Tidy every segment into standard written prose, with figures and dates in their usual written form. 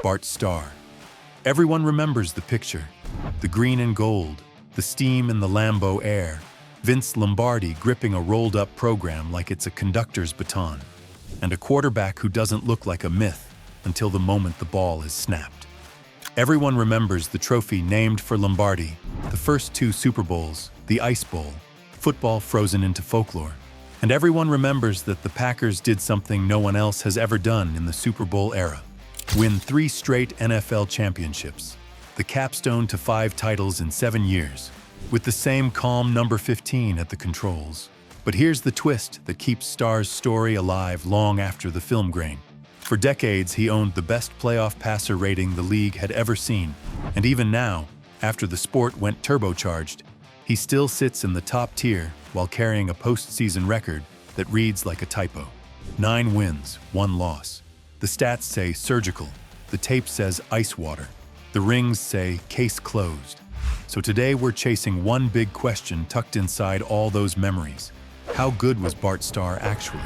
Bart Starr. Everyone remembers the picture. The green and gold, the steam in the Lambeau air, Vince Lombardi gripping a rolled-up program like it's a conductor's baton, and a quarterback who doesn't look like a myth until the moment the ball is snapped. Everyone remembers the trophy named for Lombardi, the first 2 Super Bowls, the Ice Bowl, football frozen into folklore. And everyone remembers that the Packers did something no one else has ever done in the Super Bowl era: win 3 straight NFL championships, the capstone to 5 titles in 7 years, with the same calm number 15 at the controls. But here's the twist that keeps Starr's story alive long after the film grain. For decades, he owned the best playoff passer rating the league had ever seen. And even now, after the sport went turbocharged, he still sits in the top tier while carrying a postseason record that reads like a typo. 9 wins, 1 loss. The stats say surgical. The tape says ice water. The rings say case closed. So today we're chasing one big question tucked inside all those memories. How good was Bart Starr actually?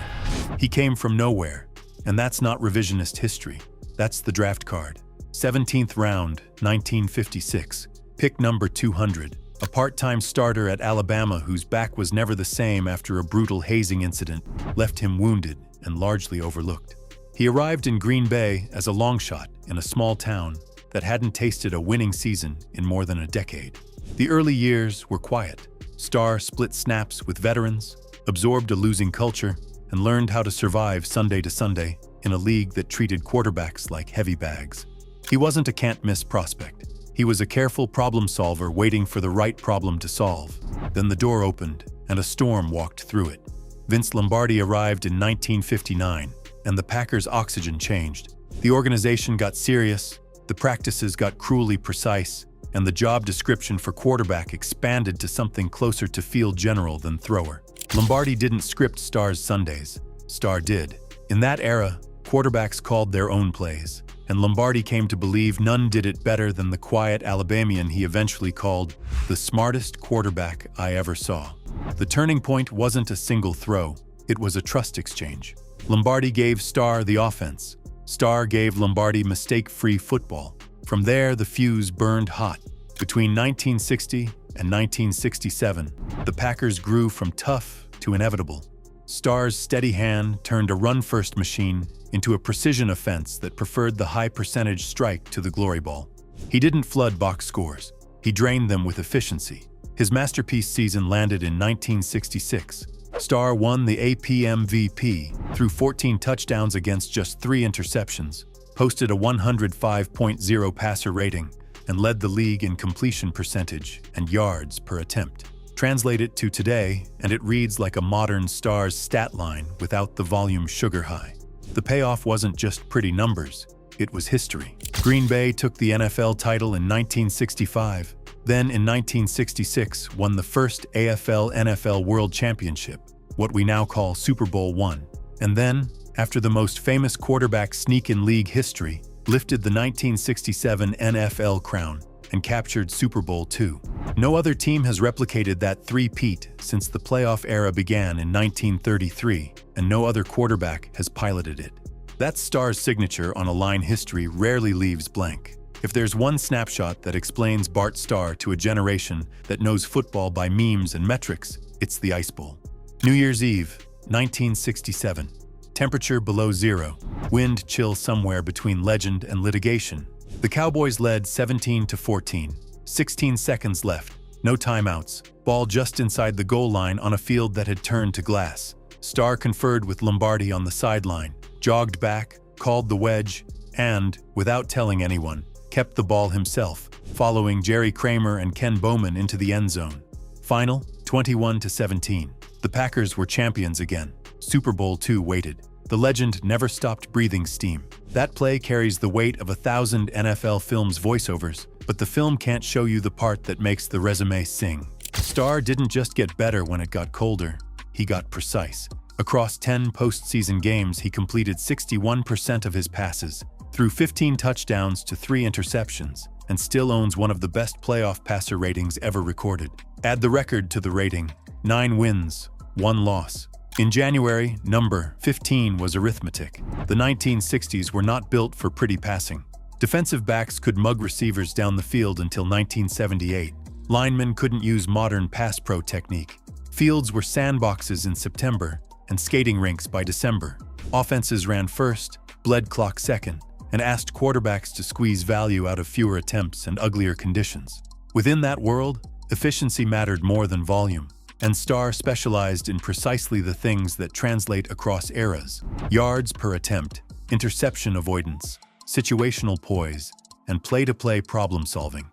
He came from nowhere, and that's not revisionist history. That's the draft card. 17th round, 1956. Pick number 200. A part-time starter at Alabama whose back was never the same after a brutal hazing incident left him wounded and largely overlooked. He arrived in Green Bay as a long shot in a small town that hadn't tasted a winning season in more than a decade. The early years were quiet. Starr split snaps with veterans, absorbed a losing culture, and learned how to survive Sunday to Sunday in a league that treated quarterbacks like heavy bags. He wasn't a can't-miss prospect. He was a careful problem solver waiting for the right problem to solve. Then the door opened, and a storm walked through it. Vince Lombardi arrived in 1959, and the Packers' oxygen changed. The organization got serious, the practices got cruelly precise, and the job description for quarterback expanded to something closer to field general than thrower. Lombardi didn't script Starr's Sundays. Starr did. In that era, quarterbacks called their own plays, and Lombardi came to believe none did it better than the quiet Alabamian he eventually called the smartest quarterback I ever saw. The turning point wasn't a single throw, it was a trust exchange. Lombardi gave Starr the offense. Starr gave Lombardi mistake-free football. From there, the fuse burned hot. Between 1960 and 1967, the Packers grew from tough to inevitable. Starr's steady hand turned a run-first machine into a precision offense that preferred the high-percentage strike to the glory ball. He didn't flood box scores. He drained them with efficiency. His masterpiece season landed in 1966. Starr won the AP MVP, threw 14 touchdowns against just 3 interceptions, posted a 105.0 passer rating, and led the league in completion percentage and yards per attempt. Translate it to today, and it reads like a modern Starr's stat line without the volume sugar high. The payoff wasn't just pretty numbers, it was history. Green Bay took the NFL title in 1965, then in 1966 won the first AFL-NFL World Championship, what we now call Super Bowl I, and then, after the most famous quarterback sneak in league history, lifted the 1967 NFL crown and captured Super Bowl II. No other team has replicated that three-peat since the playoff era began in 1933, and no other quarterback has piloted it. That Starr's signature on a line history rarely leaves blank. If there's one snapshot that explains Bart Starr to a generation that knows football by memes and metrics, it's the Ice Bowl. New Year's Eve, 1967. Temperature below zero. Wind chill somewhere between legend and litigation. The Cowboys led 17-14. 16 seconds left. No timeouts. Ball just inside the goal line on a field that had turned to glass. Starr conferred with Lombardi on the sideline, jogged back, called the wedge, and, without telling anyone, kept the ball himself, following Jerry Kramer and Ken Bowman into the end zone. Final, 21-17. The Packers were champions again. Super Bowl II waited. The legend never stopped breathing steam. That play carries the weight of 1,000 NFL Films voiceovers, but the film can't show you the part that makes the resume sing. Starr didn't just get better when it got colder, he got precise. Across 10 postseason games, he completed 61% of his passes, threw 15 touchdowns to 3 interceptions, and still owns one of the best playoff passer ratings ever recorded. Add the record to the rating: 9 wins, 1 loss. In January, number 15 was arithmetic. The 1960s were not built for pretty passing. Defensive backs could mug receivers down the field until 1978. Linemen couldn't use modern pass pro technique. Fields were sandboxes in September and skating rinks by December. Offenses ran first, bled clock second, and asked quarterbacks to squeeze value out of fewer attempts and uglier conditions. Within that world, efficiency mattered more than volume, and Starr specialized in precisely the things that translate across eras: yards per attempt, interception avoidance, situational poise, and play-to-play problem-solving.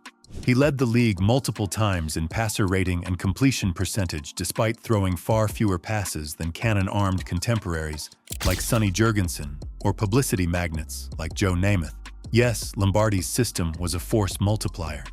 He led the league multiple times in passer rating and completion percentage despite throwing far fewer passes than cannon-armed contemporaries like Sonny Jurgensen or publicity magnets like Joe Namath. Yes, Lombardi's system was a force multiplier.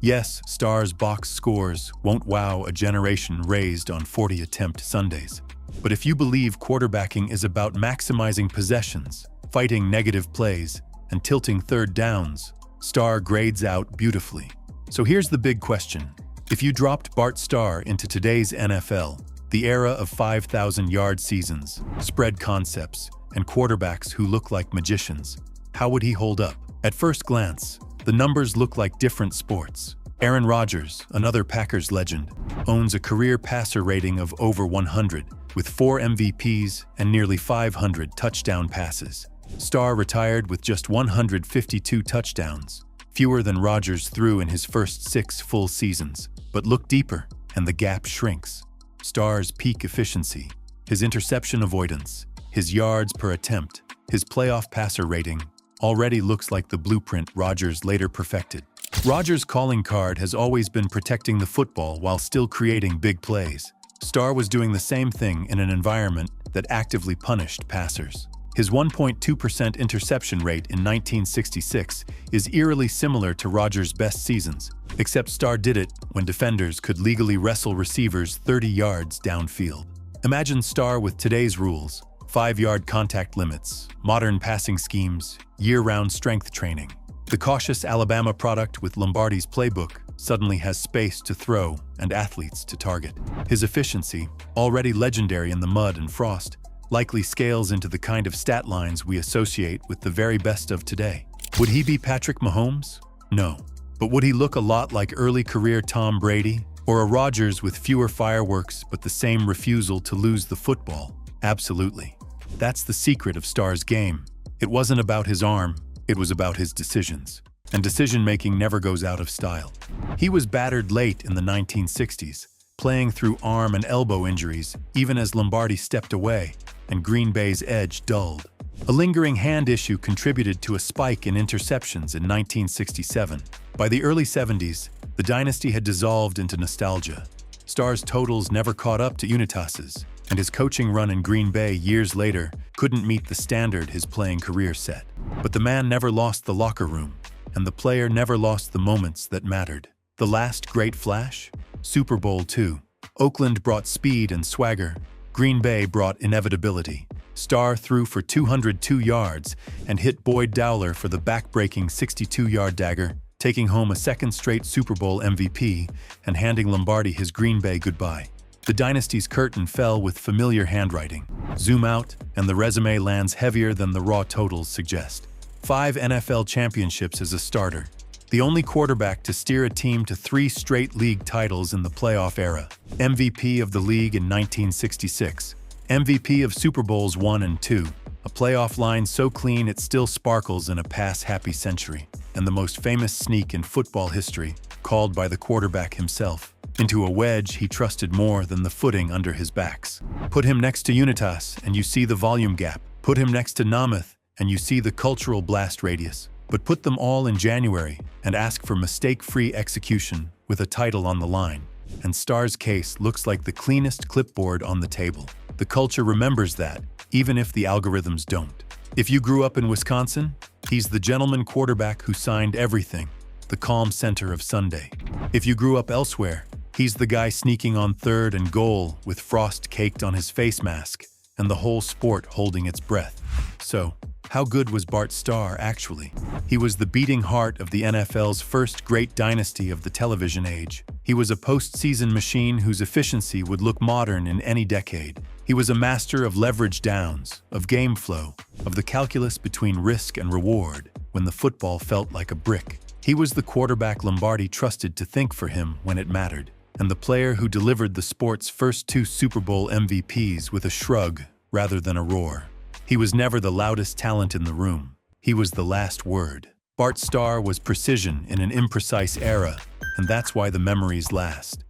Yes, Starr's box scores won't wow a generation raised on 40-attempt Sundays. But if you believe quarterbacking is about maximizing possessions, fighting negative plays, and tilting third downs, Starr grades out beautifully. So here's the big question. If you dropped Bart Starr into today's NFL, the era of 5,000-yard seasons, spread concepts, and quarterbacks who look like magicians, how would he hold up? At first glance, the numbers look like different sports. Aaron Rodgers, another Packers legend, owns a career passer rating of over 100, with 4 MVPs and nearly 500 touchdown passes. Starr retired with just 152 touchdowns, fewer than Rodgers threw in his first 6 full seasons. But look deeper, and the gap shrinks. Starr's peak efficiency, his interception avoidance, his yards per attempt, his playoff passer rating, already looks like the blueprint Rodgers later perfected. Rodgers' calling card has always been protecting the football while still creating big plays. Starr was doing the same thing in an environment that actively punished passers. His 1.2% interception rate in 1966 is eerily similar to Rodgers' best seasons, except Starr did it when defenders could legally wrestle receivers 30 yards downfield. Imagine Starr with today's rules: 5-yard contact limits, modern passing schemes, year-round strength training. The cautious Alabama product with Lombardi's playbook suddenly has space to throw and athletes to target. His efficiency, already legendary in the mud and frost, likely scales into the kind of stat lines we associate with the very best of today. Would he be Patrick Mahomes? No. But would he look a lot like early career Tom Brady? Or a Rodgers with fewer fireworks but the same refusal to lose the football? Absolutely. That's the secret of Starr's game. It wasn't about his arm, it was about his decisions. And decision-making never goes out of style. He was battered late in the 1960s, playing through arm and elbow injuries even as Lombardi stepped away and Green Bay's edge dulled. A lingering hand issue contributed to a spike in interceptions in 1967. By the early 70s, the dynasty had dissolved into nostalgia. Starr's totals never caught up to Unitas's, and his coaching run in Green Bay years later couldn't meet the standard his playing career set. But the man never lost the locker room, and the player never lost the moments that mattered. The last great flash? Super Bowl II. Oakland brought speed and swagger. Green Bay brought inevitability. Starr threw for 202 yards and hit Boyd Dowler for the back-breaking 62-yard dagger, taking home a second straight Super Bowl MVP and handing Lombardi his Green Bay goodbye. The dynasty's curtain fell with familiar handwriting. Zoom out, and the resume lands heavier than the raw totals suggest. 5 NFL championships as a starter. The only quarterback to steer a team to 3 straight league titles in the playoff era. MVP of the league in 1966. MVP of Super Bowls I and II. A playoff line so clean it still sparkles in a pass-happy century. And the most famous sneak in football history, called by the quarterback himself. Into a wedge he trusted more than the footing under his backs. Put him next to Unitas and you see the volume gap. Put him next to Namath and you see the cultural blast radius. But put them all in January and ask for mistake-free execution with a title on the line. And Starr's case looks like the cleanest clipboard on the table. The culture remembers that, even if the algorithms don't. If you grew up in Wisconsin, he's the gentleman quarterback who signed everything, the calm center of Sunday. If you grew up elsewhere, he's the guy sneaking on 3rd and goal with frost caked on his face mask and the whole sport holding its breath. So, how good was Bart Starr actually? He was the beating heart of the NFL's first great dynasty of the television age. He was a postseason machine whose efficiency would look modern in any decade. He was a master of leverage downs, of game flow, of the calculus between risk and reward. when the football felt like a brick. He was the quarterback Lombardi trusted to think for him when it mattered, and the player who delivered the sport's first 2 Super Bowl MVPs with a shrug rather than a roar. He was never the loudest talent in the room. He was the last word. Bart Starr was precision in an imprecise era, and that's why the memories last.